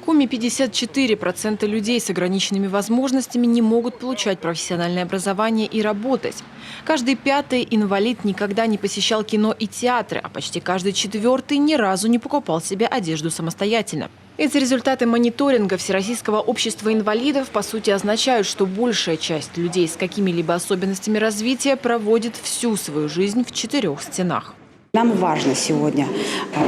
Коми 54% людей с ограниченными возможностями не могут получать профессиональное образование и работать. Каждый пятый инвалид никогда не посещал кино и театры, а почти каждый четвертый ни разу не покупал себе одежду самостоятельно. Эти результаты мониторинга Всероссийского общества инвалидов по сути означают, что большая часть людей с какими-либо особенностями развития проводит всю свою жизнь в четырех стенах. Нам важно сегодня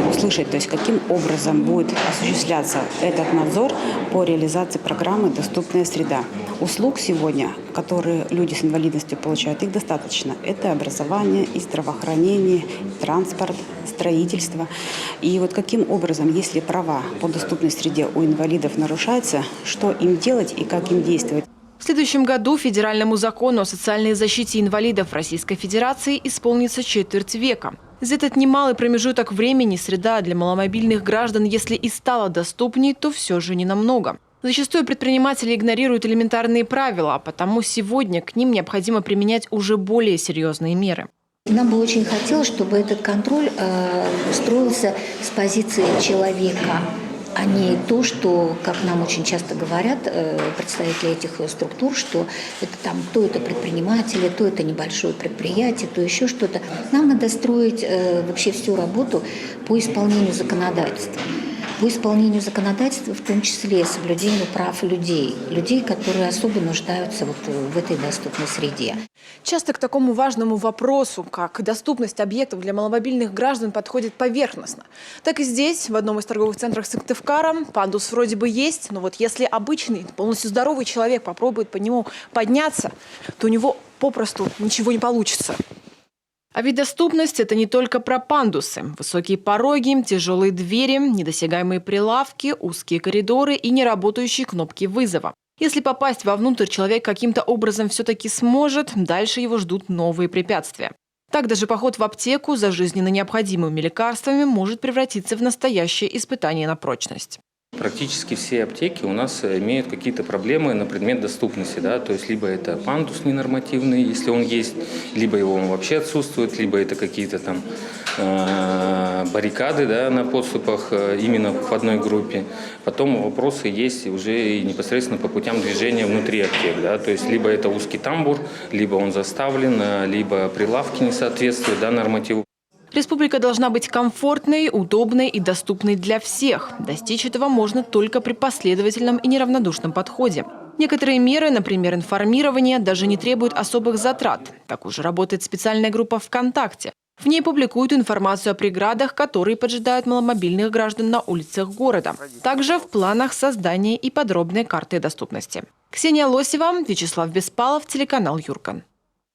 услышать, то есть каким образом будет осуществляться этот надзор по реализации программы «Доступная среда». Услуг сегодня, которые люди с инвалидностью получают, их достаточно. Это образование, и здравоохранение, и транспорт, строительство. И вот каким образом, если права по доступной среде у инвалидов нарушаются, что им делать и как им действовать? В следующем году Федеральному закону о социальной защите инвалидов Российской Федерации исполнится четверть века. За этот немалый промежуток времени среда для маломобильных граждан, если и стала доступней, то все же не намного. Зачастую предприниматели игнорируют элементарные правила, а потому сегодня к ним необходимо применять уже более серьезные меры. Нам бы очень хотелось, чтобы этот контроль строился с позиции человека, а не то, что, как нам очень часто говорят представители этих структур, что это там то это предприниматели, то это небольшое предприятие, то еще что-то. Нам надо строить вообще всю работу по исполнению законодательства. По исполнению законодательства, в том числе соблюдению прав людей, которые особо нуждаются вот в этой доступной среде. Часто к такому важному вопросу, как доступность объектов для маломобильных граждан, подходит поверхностно. Так и здесь, в одном из торговых центров Сыктывкара, пандус вроде бы есть, но вот если обычный, полностью здоровый человек попробует по нему подняться, то у него попросту ничего не получится. А ведь доступность – это не только про пандусы. Высокие пороги, тяжелые двери, недосягаемые прилавки, узкие коридоры и неработающие кнопки вызова. Если попасть вовнутрь человек каким-то образом все-таки сможет, дальше его ждут новые препятствия. Так даже поход в аптеку за жизненно необходимыми лекарствами может превратиться в настоящее испытание на прочность. Практически все аптеки у нас имеют какие-то проблемы на предмет доступности. Да? То есть либо это пандус ненормативный, если он есть, либо его он вообще отсутствует, либо это какие-то там баррикады, да, на подступах именно в одной группе. Потом вопросы есть уже и непосредственно по путям движения внутри аптек. Да? То есть либо это узкий тамбур, либо он заставлен, либо прилавки не соответствуют, да, нормативу. Республика должна быть комфортной, удобной и доступной для всех. Достичь этого можно только при последовательном и неравнодушном подходе. Некоторые меры, например, информирование, даже не требуют особых затрат. Так уже работает специальная группа ВКонтакте. В ней публикуют информацию о преградах, которые поджидают маломобильных граждан на улицах города. Также в планах создание и подробной карты доступности. Ксения Лосева, Вячеслав Беспалов, телеканал Юркон.